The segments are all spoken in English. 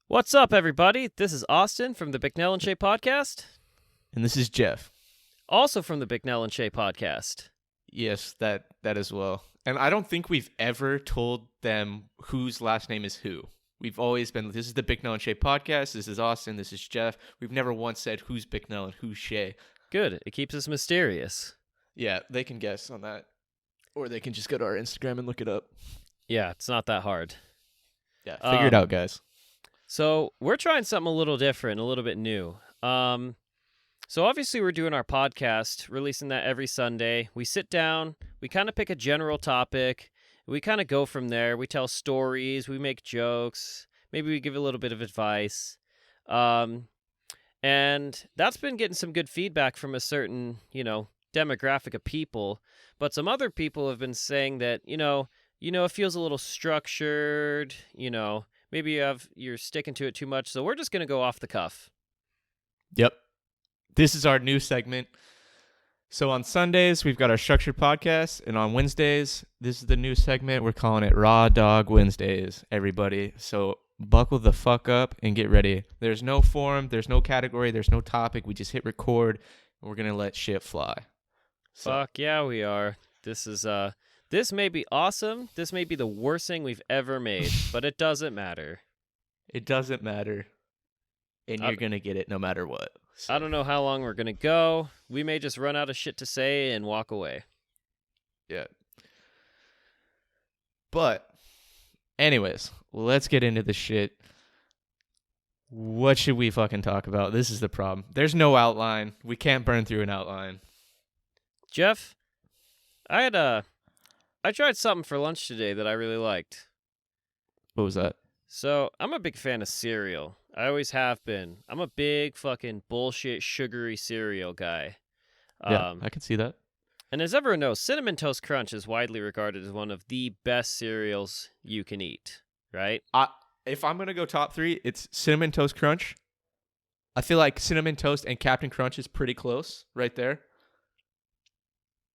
What's up, everybody? This is Austin from the Bicknell&Shea podcast, And this is Jeff. also from the Bicknell&Shea podcast. Yes, that as well. And I don't think we've ever told them whose last name is who. We've always been, this is the Bicknell&Shea podcast. This is Austin. This is Jeff. We've never once said who's Bicknell and who's Shea. Good. It keeps us mysterious. Yeah, they can guess on that. Or they can just go to our Instagram and look it up. Yeah, it's not that hard. Yeah, figure it out, guys. So we're trying something a little different, a little bit new. So obviously we're doing our podcast, releasing that every Sunday. We sit down, we kind of pick a general topic, we kind of go from there. We tell stories, we make jokes, maybe we give a little bit of advice. And that's been getting some good feedback from a certain, demographic of people. But some other people have been saying that, it feels a little structured, maybe you're sticking to it too much. So we're just going to go off the cuff. Yep. This is our new segment. So on Sundays, we've got our structured podcast. And on Wednesdays, this is the new segment. We're calling it Raw Dawg Wednesdays, everybody. So buckle the fuck up and get ready. There's no form. There's no category. There's no topic. We just hit record. And we're going to let shit fly. So. Fuck yeah, we are. This may be awesome. This may be the worst thing we've ever made, but it doesn't matter. It doesn't matter. And you're going to get it no matter what. So. I don't know how long we're going to go. We may just run out of shit to say and walk away. Yeah. But, anyways, let's get into the shit. What should we fucking talk about? This is the problem. There's no outline. We can't burn through an outline. Jeff, I tried something for lunch today that I really liked. What was that? So, I'm a big fan of cereal. I always have been. I'm a big fucking bullshit sugary cereal guy. Yeah, I can see that. And as everyone knows, Cinnamon Toast Crunch is widely regarded as one of the best cereals you can eat, right? If I'm going to go top three, it's Cinnamon Toast Crunch. I feel like Cinnamon Toast and Captain Crunch is pretty close right there.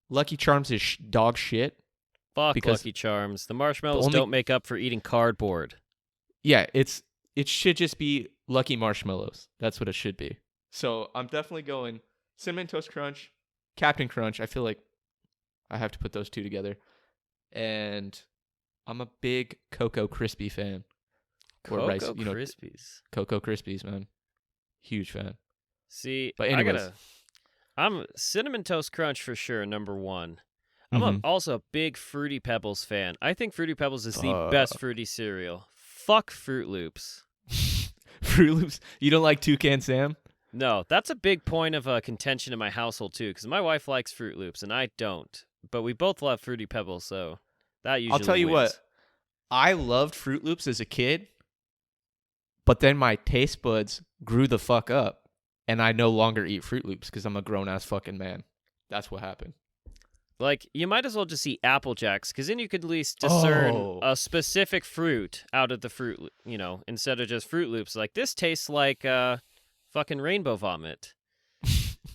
Lucky Charms is dog shit. Fuck Lucky Charms. The marshmallows don't make up for eating cardboard. Yeah, it should just be Lucky Marshmallows. That's what it should be. So I'm definitely going Cinnamon Toast Crunch, Captain Crunch. I feel like I have to put those two together. And I'm a big Cocoa Crispy fan. Cocoa Krispies. Cocoa Krispies, man. Huge fan. See, but anyways. I'm Cinnamon Toast Crunch for sure, number one. I'm also a big Fruity Pebbles fan. I think Fruity Pebbles is the best fruity cereal. Fuck Fruit Loops. Fruit Loops? You don't like Toucan Sam? No, that's a big point of contention in my household, too, because my wife likes Fruit Loops, and I don't. But we both love Fruity Pebbles, so that usually I'll tell you wins. what. I loved Fruit Loops as a kid, but then my taste buds grew the fuck up, and I no longer eat Fruit Loops because I'm a grown-ass fucking man. That's what happened. Like, you might as well just eat Apple Jacks, because then you could at least discern a specific fruit out of the fruit, instead of just Fruit Loops. Like, this tastes like fucking rainbow vomit.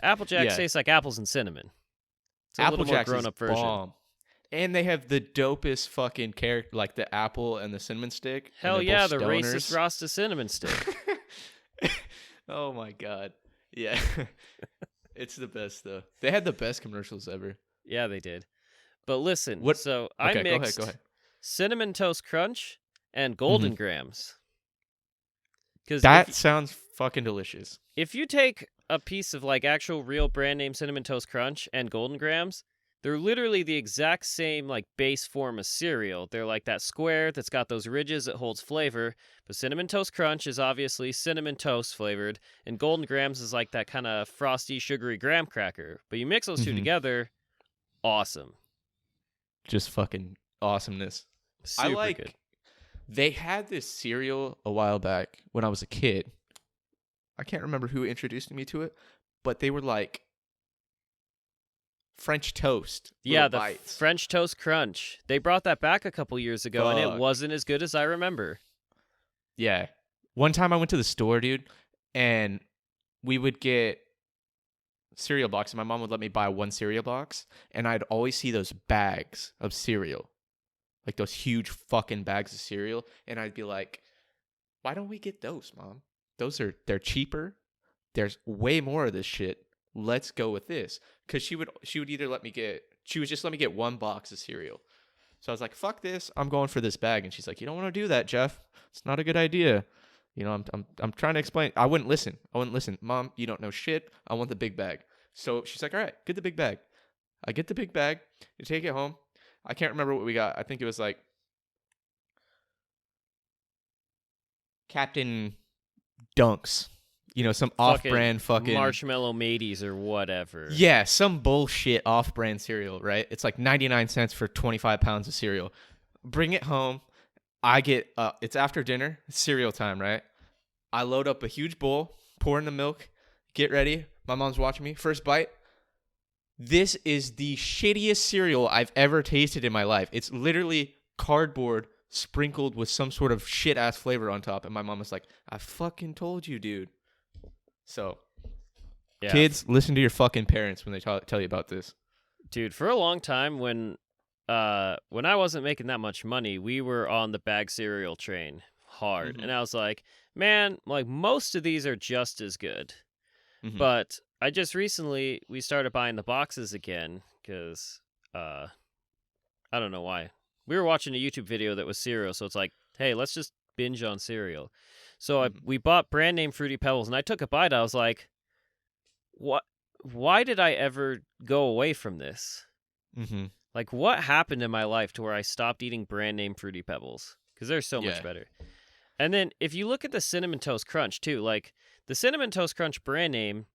Apple Jacks tastes like apples and cinnamon. It's a Apple little Jacks more grown-up version. Bomb. And they have the dopest fucking character, like the apple and the cinnamon stick. Hell yeah, the racist Rasta cinnamon stick. Oh my god. Yeah. It's the best, though. They had the best commercials ever. Yeah, they did. But listen, so okay, I mixed go ahead. Cinnamon Toast Crunch and Golden Grams. That sounds fucking delicious. If you take a piece of like actual real brand name Cinnamon Toast Crunch and Golden Grams, they're literally the exact same like base form of cereal. They're like that square that's got those ridges that holds flavor. But Cinnamon Toast Crunch is obviously cinnamon toast flavored, and Golden Grams is like that kind of frosty, sugary graham cracker. But you mix those two together, awesome. Just fucking awesomeness. Super good. They had this cereal a while back when I was a kid. I can't remember who introduced me to it, but they were like French toast. Yeah, the bites. French Toast Crunch. They brought that back a couple years ago, and it wasn't as good as I remember. Yeah. One time I went to the store, dude, and we would get cereal box, and my mom would let me buy one cereal box, and I'd always see those bags of cereal, like those huge fucking bags of cereal, and I'd be like, Why don't we get those, Mom? They're cheaper. There's way more of this shit. Let's go with this. Because she would either she would just let me get one box of cereal. So I was like, fuck this. I'm going for this bag. And she's like, you don't want to do that, Jeff. It's not a good idea. You know, I'm trying to explain. I wouldn't listen. Mom, you don't know shit. I want the big bag. So she's like, all right, get the big bag. I get the big bag. You take it home. I can't remember what we got. I think it was like Captain Dunks. You know, some off-brand fucking Marshmallow Mateys or whatever. Yeah, some bullshit off-brand cereal, right? It's like 99 cents for 25 pounds of cereal. Bring it home. I get, it's after dinner, it's cereal time, right? I load up a huge bowl, pour in the milk, get ready. My mom's watching me. First bite. This is the shittiest cereal I've ever tasted in my life. It's literally cardboard sprinkled with some sort of shit-ass flavor on top. And my mom was like, I fucking told you, dude. So, yeah. Kids, listen to your fucking parents when they tell you about this. Dude, for a long time when I wasn't making that much money, we were on the bag cereal train hard. Mm-hmm. And I was like, man, like most of these are just as good. Mm-hmm. But I just recently, we started buying the boxes again because I don't know why. We were watching a YouTube video that was cereal. So it's like, hey, let's just binge on cereal. So we bought brand name Fruity Pebbles, and I took a bite. I was like, "What? Why did I ever go away from this? Mm-hmm. Like, what happened in my life to where I stopped eating brand name Fruity Pebbles? Because they're so much better." And then if you look at the Cinnamon Toast Crunch too, like the Cinnamon Toast Crunch brand name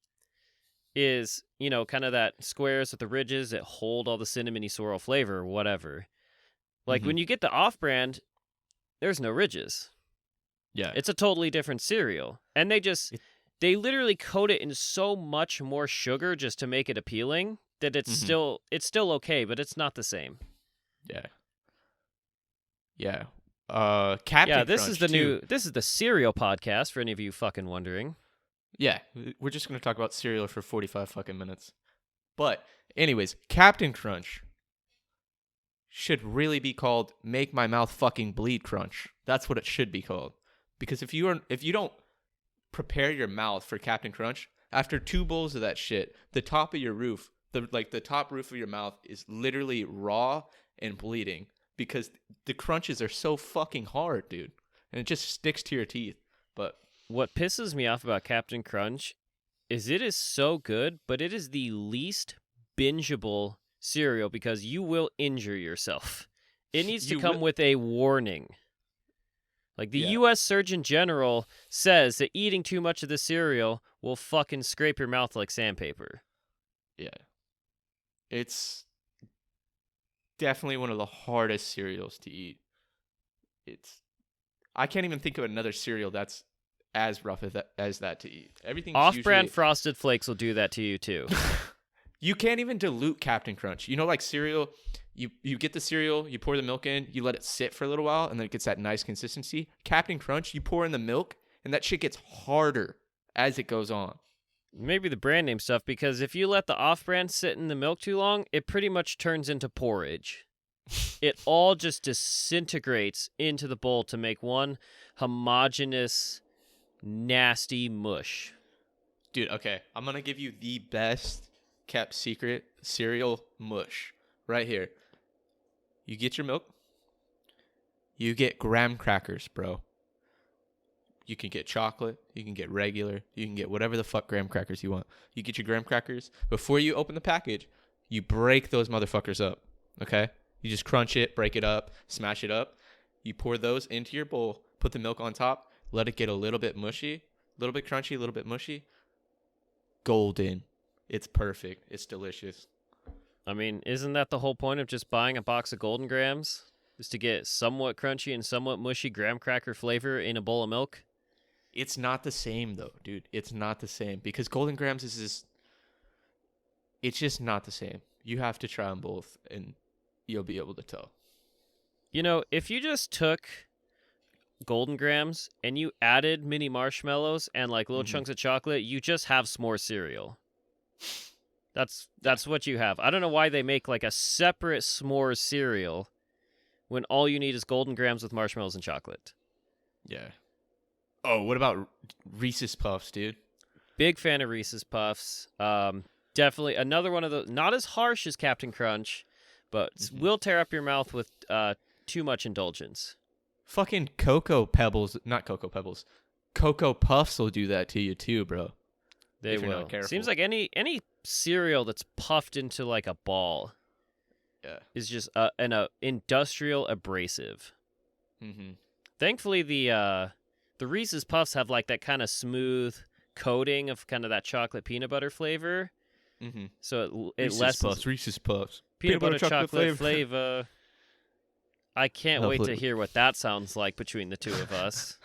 is, you know, kind of that squares with the ridges that hold all the cinnamony swirl flavor or whatever. Like when you get the off-brand, there's no ridges. Yeah. It's a totally different cereal. And they literally coat it in so much more sugar just to make it appealing that it's still okay, but it's not the same. Yeah. Yeah. Captain this Crunch, this is the cereal podcast for any of you fucking wondering. Yeah, we're just going to talk about cereal for 45 fucking minutes. But anyways, Captain Crunch should really be called Make My Mouth Fucking Bleed Crunch. That's what it should be called. Because if you don't prepare your mouth for Captain Crunch, after 2 bowls of that shit, the top of your roof, the top roof of your mouth is literally raw and bleeding because the crunches are so fucking hard, dude. And it just sticks to your teeth. But what pisses me off about Captain Crunch is it is so good, but it is the least bingeable cereal because you will injure yourself. It needs to come with a warning. Like the U.S. Surgeon General says that eating too much of this cereal will fucking scrape your mouth like sandpaper. Yeah. It's definitely one of the hardest cereals to eat. I can't even think of another cereal that's as rough as that to eat. Everything's off-brand Frosted Flakes will do that to you too. You can't even dilute Captain Crunch. You know, like cereal, you get the cereal, you pour the milk in, you let it sit for a little while, and then it gets that nice consistency. Captain Crunch, you pour in the milk, and that shit gets harder as it goes on. Maybe the brand name stuff, because if you let the off-brand sit in the milk too long, it pretty much turns into porridge. It all just disintegrates into the bowl to make one homogeneous, nasty mush. Dude, okay, I'm going to give you the best kept secret cereal mush right here. You get your milk. You get graham crackers, bro. You can get chocolate. You can get regular. You can get whatever the fuck graham crackers you want. You get your graham crackers. Before you open the package, you break those motherfuckers up, okay? You just crunch it, break it up, smash it up. You pour those into your bowl, put the milk on top, let it get a little bit mushy, a little bit crunchy, a little bit mushy. Golden. It's perfect. It's delicious. I mean, isn't that the whole point of just buying a box of Golden Grams? Is to get somewhat crunchy and somewhat mushy graham cracker flavor in a bowl of milk? It's not the same, though, dude. It's not the same. Because Golden Grams is just... It's just not the same. You have to try them both, and you'll be able to tell. You know, if you just took Golden Grams and you added mini marshmallows and like little chunks of chocolate, you just have s'more cereal. That's what you have. I don't know why they make like a separate s'mores cereal when all you need is Golden Grams with marshmallows and chocolate. Yeah. Oh, what about Reese's Puffs, dude? Big fan of Reese's Puffs. Definitely another one of those. Not as harsh as Captain Crunch, but will tear up your mouth with too much indulgence. Fucking Cocoa Pebbles, not Cocoa Pebbles. Cocoa Puffs will do that to you too, bro. They if you're will. not careful. Seems like any cereal that's puffed into like a ball is just an industrial abrasive. Mm-hmm. Thankfully, the Reese's Puffs have like that kind of smooth coating of kind of that chocolate peanut butter flavor. Mm-hmm. So it Reese's lessens Puffs, Reese's Puffs. peanut butter chocolate flavor. I can't wait to Hopefully. hear what that sounds like between the two of us.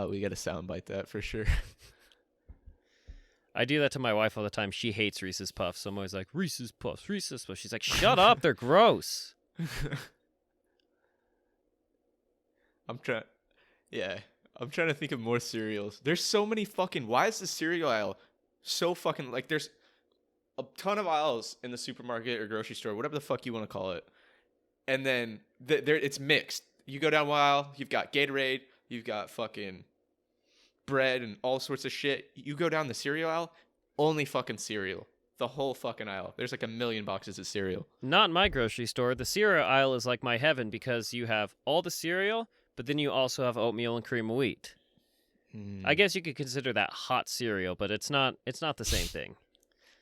We got to soundbite that for sure. I do that to my wife all the time. She hates Reese's Puffs. So I'm always like, Reese's Puffs, Reese's Puffs. She's like, shut up, they're gross. I'm trying to think of more cereals. There's so many fucking. Why is the cereal aisle so fucking like? There's a ton of aisles in the supermarket or grocery store, whatever the fuck you want to call it, and then it's mixed. You go down one aisle, you've got Gatorade, you've got fucking bread and all sorts of shit. You go down the cereal aisle, only fucking cereal. The whole fucking aisle. There's like 1 million boxes of cereal. Not in my grocery store. The cereal aisle is like my heaven because you have all the cereal, but then you also have oatmeal and cream of wheat. I guess you could consider that hot cereal, but it's not the same thing.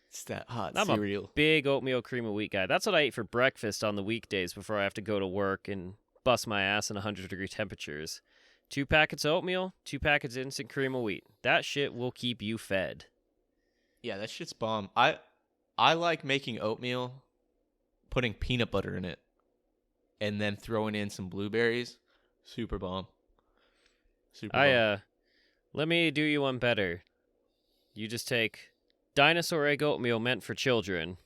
It's that hot I'm cereal. a big oatmeal cream of wheat guy. That's what I eat for breakfast on the weekdays before I have to go to work and bust my ass in 100-degree temperatures. 2 packets of oatmeal, 2 packets of instant cream of wheat. That shit will keep you fed. Yeah, that shit's bomb. I like making oatmeal, putting peanut butter in it, and then throwing in some blueberries. Super bomb. Super bomb. Let me do you one better. You just take dinosaur egg oatmeal meant for children,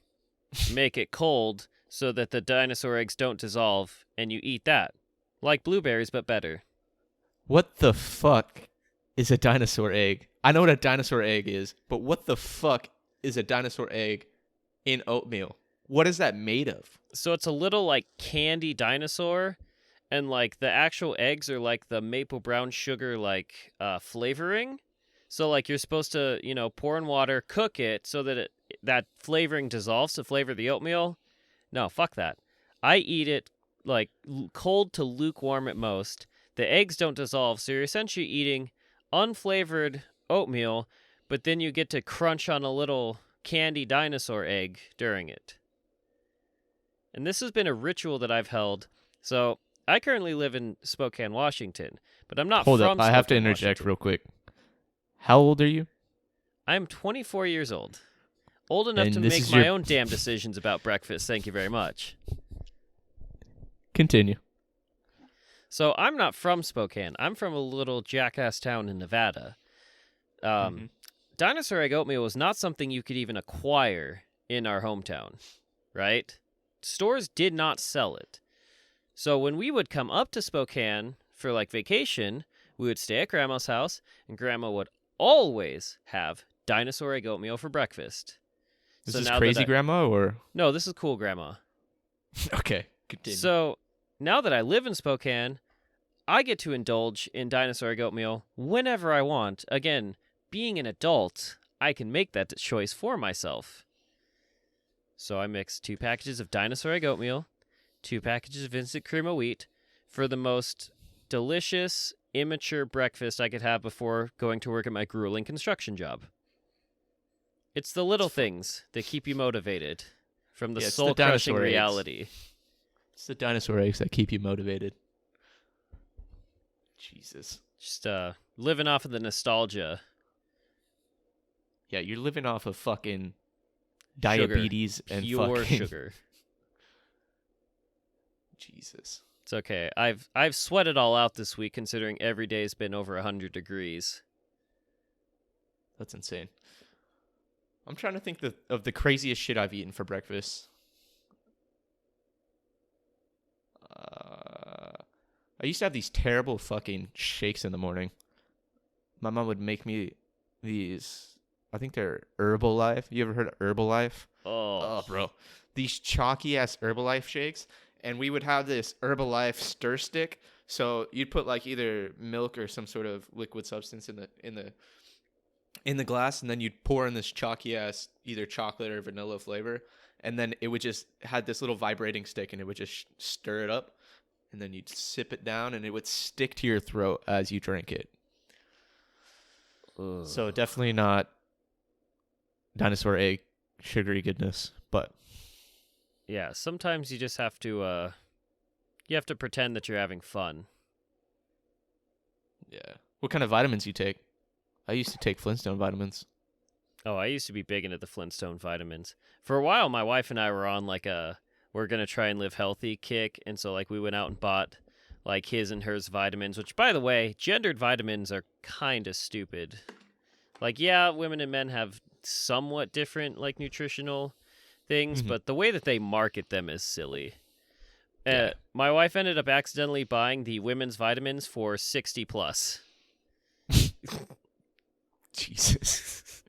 make it cold so that the dinosaur eggs don't dissolve, and you eat that. Like blueberries, but better. What the fuck is a dinosaur egg? I know what a dinosaur egg is, but what the fuck is a dinosaur egg in oatmeal? What is that made of? So it's a little like candy dinosaur, and like the actual eggs are like the maple brown sugar like flavoring. So like you're supposed to, pour in water, cook it so that that flavoring dissolves to flavor the oatmeal. No, fuck that. I eat it like cold to lukewarm at most. The eggs don't dissolve, so you're essentially eating unflavored oatmeal, but then you get to crunch on a little candy dinosaur egg during it. And this has been a ritual that I've held. So I currently live in Spokane, Washington, but I'm not Hold from up, I have to Spokane, interject Washington. real quick. How old are you? I'm 24 years old. Old enough And to this make is my your- own damn decisions about breakfast. Thank you very much. Continue. So I'm not from Spokane. I'm from a little jackass town in Nevada. Dinosaur egg oatmeal was not something you could even acquire in our hometown, right? Stores did not sell it. So when we would come up to Spokane for like vacation, we would stay at Grandma's house, and Grandma would always have dinosaur egg oatmeal for breakfast. Is So this now crazy that grandma or? No, this is cool, Grandma. Okay, continue. So now that I live in Spokane, I get to indulge in dinosaur egg oatmeal whenever I want. Again, being an adult, I can make that choice for myself. So I mix 2 packages of dinosaur egg oatmeal, 2 packages of instant cream of wheat for the most delicious, immature breakfast I could have before going to work at my grueling construction job. It's the little things that keep you motivated from the Yeah, it's the soul-crushing dinosaur eggs. reality. It's the dinosaur eggs that keep you motivated. Jesus. Just living off of the nostalgia. Yeah, you're living off of fucking diabetes and Pure fucking sugar. Jesus. It's okay. I've sweat it all out this week considering every day's been over 100 degrees. That's insane. I'm trying to think of the craziest shit I've eaten for breakfast. I used to have these terrible fucking shakes in the morning. My mom would make me these. I think they're Herbalife. You ever heard of Herbalife? Oh, Bro. These chalky ass Herbalife shakes. And we would have this Herbalife stir stick. So you'd put like either milk or some sort of liquid substance in the glass, and then you'd pour in this chalky ass either chocolate or vanilla flavor, and then it would just had this little vibrating stick, and it would just stir it up, and then you'd sip it down, and it would stick to your throat as you drank it. Ugh. So definitely not dinosaur egg sugary goodness, but Yeah, sometimes you just have to you have to pretend that you're having fun. yeah. What kind of vitamins you take? I used to take Flintstone vitamins. Oh, I used to be big into the Flintstone vitamins. For a while, my wife and I were on like a we're gonna try and live healthy kick, and so like we went out and bought like his and hers vitamins. Which, by the way, gendered vitamins are kind of stupid. Like, yeah, women and men have somewhat different like nutritional things, Mhm. but the way that they market them is silly. Yeah. My wife ended up accidentally buying the women's vitamins for 60 plus. Jesus.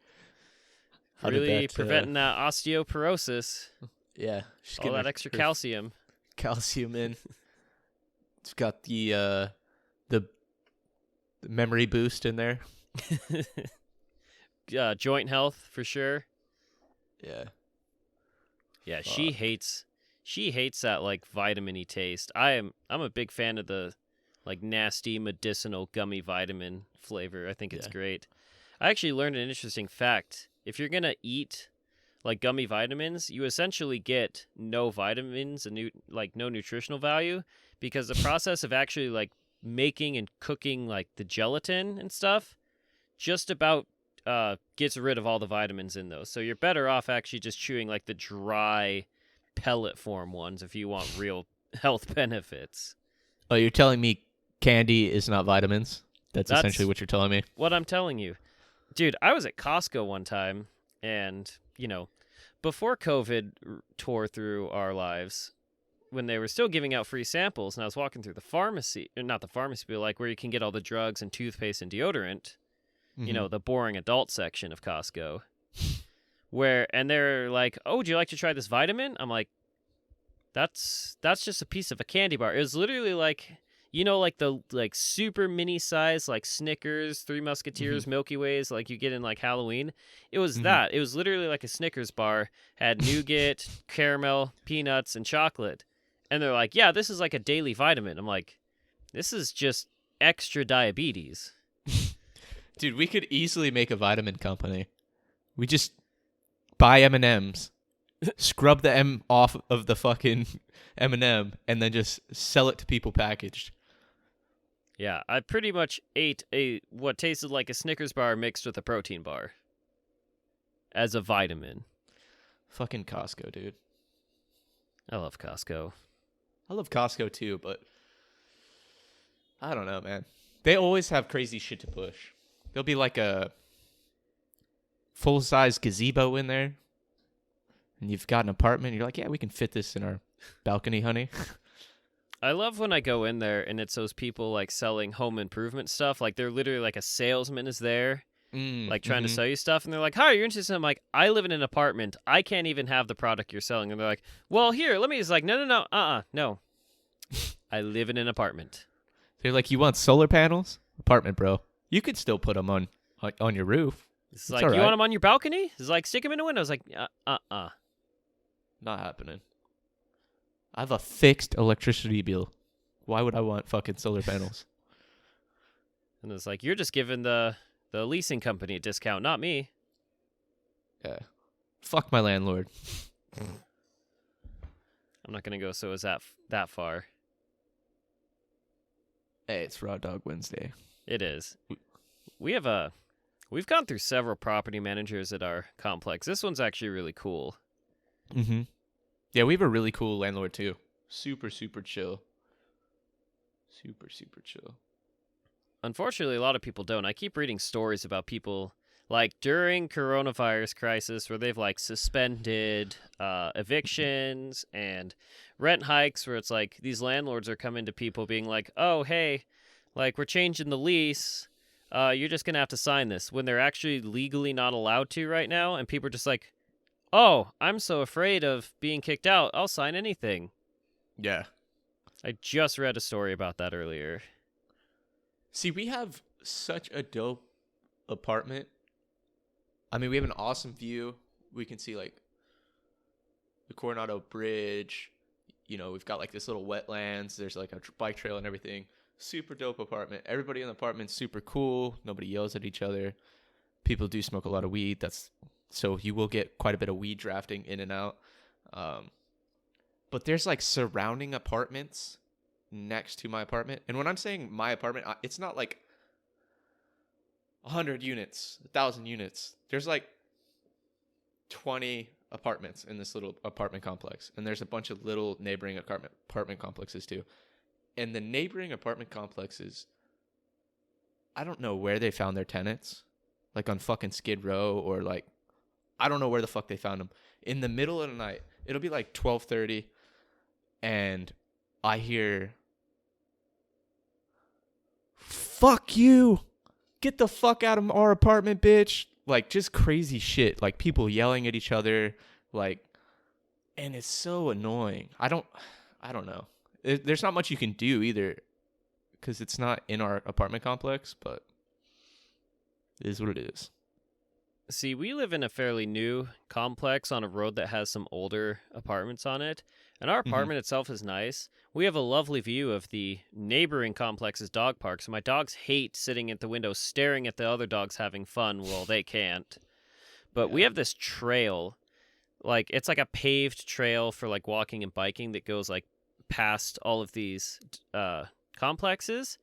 How did Really that, preventing that osteoporosis, yeah. She's all getting that her- extra her calcium. calcium in. It's got the memory boost in there. Joint health for sure. Yeah. Yeah, she hates that like vitamin-y taste. I'm a big fan of the like nasty medicinal gummy vitamin flavor. I think it's Yeah. great. I actually learned an interesting fact. If you're gonna eat like gummy vitamins, you essentially get no vitamins and no nutritional value, because the process of actually like making and cooking like the gelatin and stuff just about gets rid of all the vitamins in those. So you're better off actually just chewing like the dry pellet form ones if you want real health benefits. Oh, you're telling me candy is not vitamins? That's essentially what you're telling me. What I'm telling you. Dude, I was at Costco one time, and, before COVID tore through our lives, when they were still giving out free samples, and I was walking through the pharmacy, not the pharmacy, but like where you can get all the drugs and toothpaste and deodorant, Mhm. the boring adult section of Costco, and they're like, "Oh, would you like to try this vitamin?" I'm like, that's just a piece of a candy bar. It was literally like, like the like super mini size like Snickers, Three Musketeers, Milky Ways like you get in like Halloween. It was that. It was literally like a Snickers bar, had nougat, caramel, peanuts, and chocolate. And they're like, "Yeah, this is like a daily vitamin." I'm like, "This is just extra diabetes." Dude, we could easily make a vitamin company. We just buy M&Ms, scrub the M off of the fucking M&M, and then just sell it to people packaged. Yeah, I pretty much ate what tasted like a Snickers bar mixed with a protein bar as a vitamin. Fucking Costco, dude. I love Costco. I love Costco too, but I don't know, man. They always have crazy shit to push. There'll be like a full-size gazebo in there, and you've got an apartment. You're like, yeah, we can fit this in our balcony, honey. I love when I go in there and it's those people like selling home improvement stuff. Like they're literally like a salesman is there, like trying to sell you stuff. And they're like, "Hi, you're interested?" I'm like, "I live in an apartment. I can't even have the product you're selling." And they're like, "Well, here, let me." It's like, no, no. I live in an apartment. They're like, you want solar panels? Apartment, bro. You could still put them on your roof. It's like, you want them on your balcony? It's like, stick them in a window. It's like, Not happening. I have a fixed electricity bill. Why would I want fucking solar panels? And it's like, you're just giving the leasing company a discount, not me. Yeah. Fuck my landlord. I'm not gonna go so as that far. Hey, it's Raw Dawg Wednesday. It is. We've gone through several property managers at our complex. This one's actually really cool. Mm-hmm. Yeah, we have a really cool landlord too. Super, super chill. Super, super chill. Unfortunately, a lot of people don't. I keep reading stories about people like during coronavirus crisis where they've like suspended evictions and rent hikes, where it's like these landlords are coming to people being like, "Oh, hey, like we're changing the lease. You're just gonna have to sign this," when they're actually legally not allowed to right now, and people are just like, "Oh, I'm so afraid of being kicked out. I'll sign anything." Yeah. I just read a story about that earlier. See, we have such a dope apartment. I mean, we have an awesome view. We can see like the Coronado Bridge. You know, we've got like this little wetlands. There's like a bike trail and everything. Super dope apartment. Everybody in the apartment's super cool. Nobody yells at each other. People do smoke a lot of weed. So you will get quite a bit of weed drafting in and out. But there's like surrounding apartments next to my apartment. And when I'm saying my apartment, it's not like 100 units, 1,000 units. There's like 20 apartments in this little apartment complex. And there's a bunch of little neighboring apartment complexes too. And the neighboring apartment complexes, I don't know where they found their tenants. Like on fucking Skid Row or like, I don't know where the fuck they found them. In the middle of the night, it'll be like 12:30. And I hear, fuck you. Get the fuck out of our apartment, bitch. Like just crazy shit. Like people yelling at each other. Like, and it's so annoying. I don't know. There's not much you can do either because it's not in our apartment complex, but it is what it is. See, we live in a fairly new complex on a road that has some older apartments on it, and our apartment itself is nice. We have a lovely view of the neighboring complex's dog park, so my dogs hate sitting at the window staring at the other dogs having fun while they can't. But we have this trail, like it's like a paved trail for like walking and biking that goes like past all of these complexes.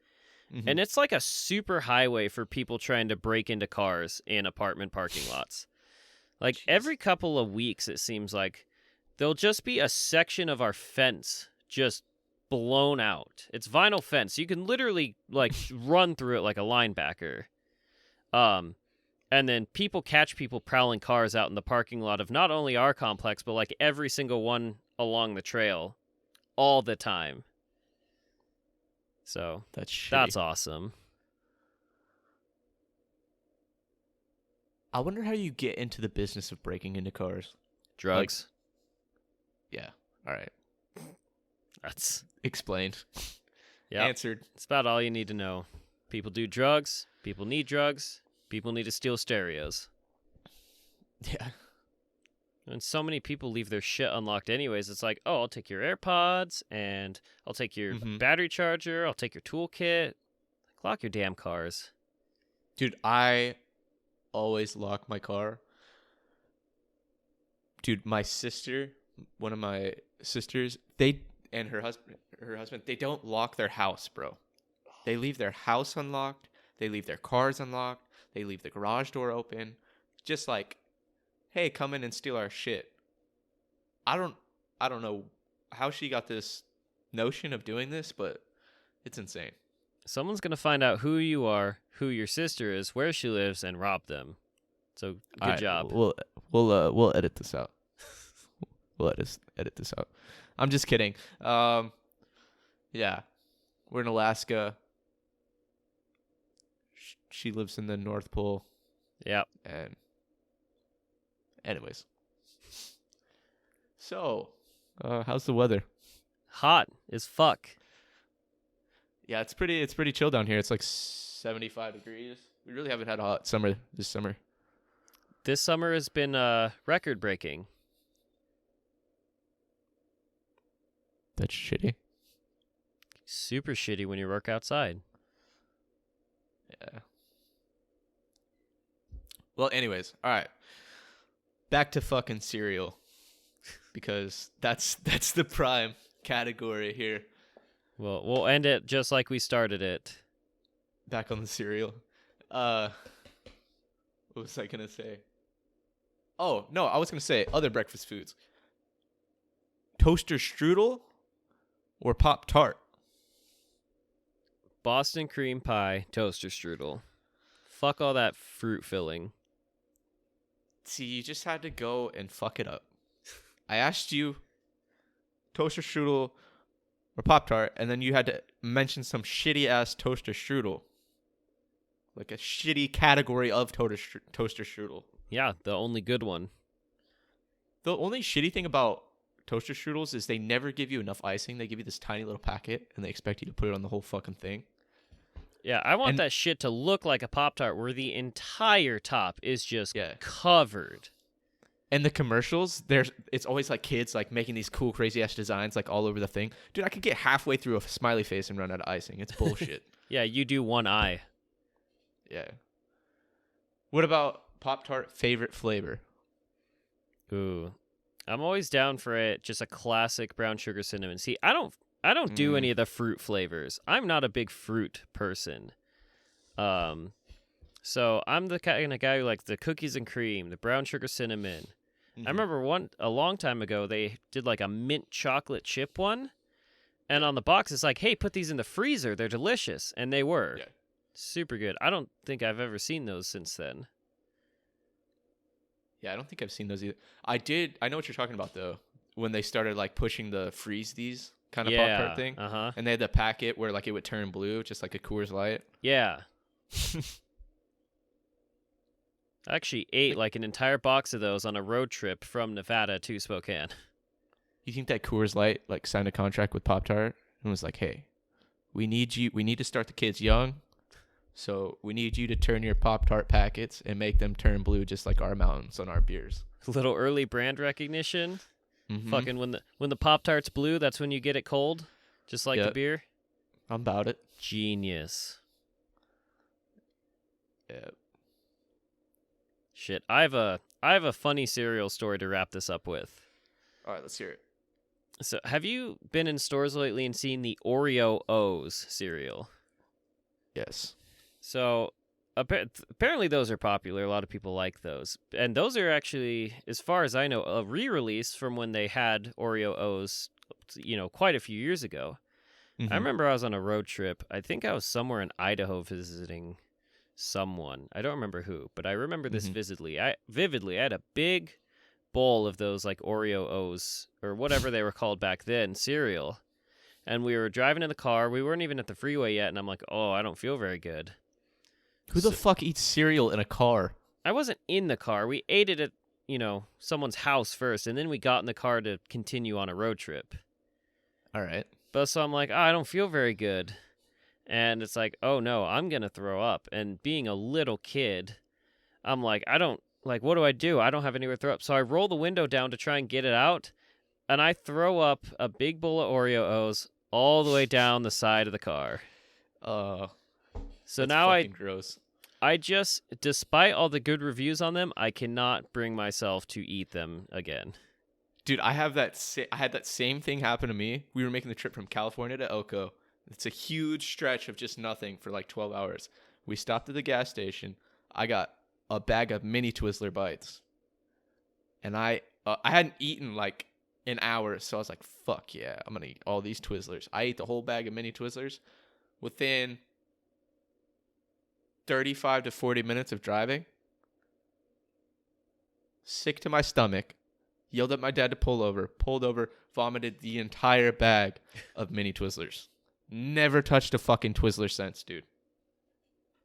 And it's like a super highway for people trying to break into cars in apartment parking lots. Like every couple of weeks, it seems like there'll just be a section of our fence just blown out. It's vinyl fence. You can literally like run through it like a linebacker. And then people catch people prowling cars out in the parking lot of not only our complex, but like every single one along the trail all the time. So that's awesome. I wonder how you get into the business of breaking into cars. Drugs. Like, yeah. All right. That's explained. Yeah. Answered. It's about all you need to know. People do drugs. People need drugs. People need to steal stereos. Yeah. And so many people leave their shit unlocked anyways. It's like, oh, I'll take your AirPods, and I'll take your battery charger, I'll take your toolkit. Lock your damn cars. Dude, I always lock my car. Dude, my sister, one of my sisters, and her husband, they don't lock their house, bro. They leave their house unlocked. They leave their cars unlocked. They leave the garage door open. Just like, hey, come in and steal our shit. I don't know how she got this notion of doing this, but it's insane. Someone's going to find out who you are, who your sister is, where she lives, and rob them. So good job. We'll edit this out. We'll edit this out. I'm just kidding. Yeah. We're in Alaska. She lives in the North Pole. Yep. And anyways. So, how's the weather? Hot as fuck. Yeah, it's pretty chill down here. It's like 75 degrees. We really haven't had a hot summer this summer. This summer has been record breaking. That's shitty. Super shitty when you work outside. Yeah. Well, anyways, all right. Back to fucking cereal. Because that's the prime category here. Well, we'll end it just like we started it. Back on the cereal. What was I going to say? Oh, no, I was going to say other breakfast foods. Toaster strudel or Pop-Tart? Boston cream pie, toaster strudel. Fuck all that fruit filling. See, you just had to go and fuck it up. I asked you toaster strudel or Pop-Tart, and then you had to mention some shitty-ass toaster strudel. Like a shitty category of toaster strudel. Yeah, the only good one. The only shitty thing about toaster strudels is they never give you enough icing. They give you this tiny little packet, and they expect you to put it on the whole fucking thing. Yeah, I want that shit to look like a Pop-Tart where the entire top is just covered. And the commercials, it's always like kids like making these cool, crazy ass designs like all over the thing. Dude, I could get halfway through a smiley face and run out of icing. It's bullshit. Yeah, you do one eye. Yeah. What about Pop-Tart favorite flavor? Ooh, I'm always down for it. Just a classic brown sugar cinnamon. See, I don't do any of the fruit flavors. I'm not a big fruit person. So I'm the kind of guy who likes the cookies and cream, the brown sugar cinnamon. I remember a long time ago they did like a mint chocolate chip one, and on the box it's like, hey, put these in the freezer. They're delicious, and they were. Yeah. Super good. I don't think I've ever seen those since then. Yeah, I don't think I've seen those either. I know what you're talking about, though, when they started, like, pushing the freeze these kind of Pop-Tart thing. And they had the packet where, like, it would turn blue, just like a Coors Light. Yeah. I actually ate, like, an entire box of those on a road trip from Nevada to Spokane. You think that Coors Light, like, signed a contract with Pop-Tart and was like, hey, we need to start the kids young. So we need you to turn your Pop-Tart packets and make them turn blue just like our mountains on our beers. A little early brand recognition. Fucking when the Pop-Tart's blue, that's when you get it cold, just like the beer. I'm about it. Genius. Yeah. Shit, I have a funny cereal story to wrap this up with. All right, let's hear it. So, have you been in stores lately and seen the Oreo O's cereal? Yes. So, apparently those are popular. A lot of people like those. And those are actually, as far as I know, a re-release from when they had Oreo O's, quite a few years ago. I remember I was on a road trip. I think I was somewhere in Idaho visiting someone. I don't remember who, but I remember this vividly. I had a big bowl of those, like, Oreo O's, or whatever they were called back then, cereal. And we were driving in the car. We weren't even at the freeway yet, and I'm like, oh, I don't feel very good. Who the fuck eats cereal in a car? I wasn't in the car. We ate it at, someone's house first, and then we got in the car to continue on a road trip. All right. But so I'm like, I don't feel very good. And it's like, oh, no, I'm going to throw up. And being a little kid, I'm like, what do I do? I don't have anywhere to throw up. So I roll the window down to try and get it out, and I throw up a big bowl of Oreo O's all the way down the side of the car. So now gross. I just, despite all the good reviews on them, I cannot bring myself to eat them again. Dude, I had that same thing happen to me. We were making the trip from California to Elko. It's a huge stretch of just nothing for like 12 hours. We stopped at the gas station. I got a bag of mini Twizzler bites. And I hadn't eaten like an hour, so I was like, fuck yeah, I'm going to eat all these Twizzlers. I ate the whole bag of mini Twizzlers. Within 35 to 40 minutes of driving, sick to my stomach, yelled at my dad to pulled over, vomited the entire bag of mini Twizzlers. Never touched a fucking Twizzler since, dude.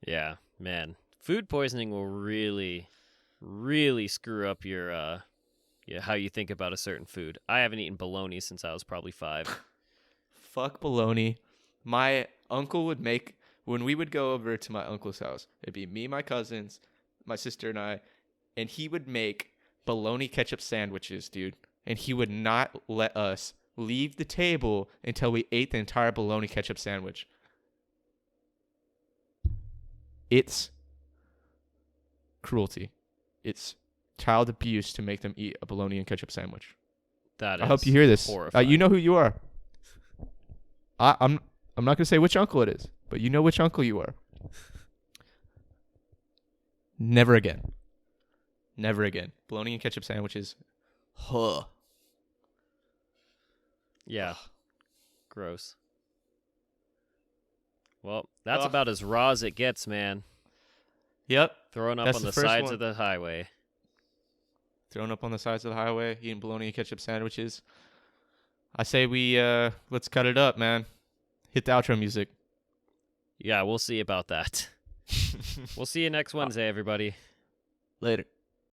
Yeah, man. Food poisoning will really, really screw up your how you think about a certain food. I haven't eaten bologna since I was probably 5. Fuck bologna. My uncle would make, when we would go over to my uncle's house, it'd be me, my cousins, my sister, and I, and he would make bologna ketchup sandwiches, dude. And he would not let us leave the table until we ate the entire bologna ketchup sandwich. It's cruelty. It's child abuse to make them eat a bologna and ketchup sandwich. That is I hope you hear this. Horrifying. You know who you are. I'm not gonna say which uncle it is, but you know which uncle you are. Never again. Never again. Bologna and ketchup sandwiches. Huh. Yeah. Gross. Well, that's about as raw as it gets, man. Yep. Throwing up on the sides of the highway. Throwing up on the sides of the highway, eating bologna and ketchup sandwiches. I say we, let's cut it up, man. Hit the outro music. Yeah, we'll see about that. We'll see you next Wednesday, everybody. Later.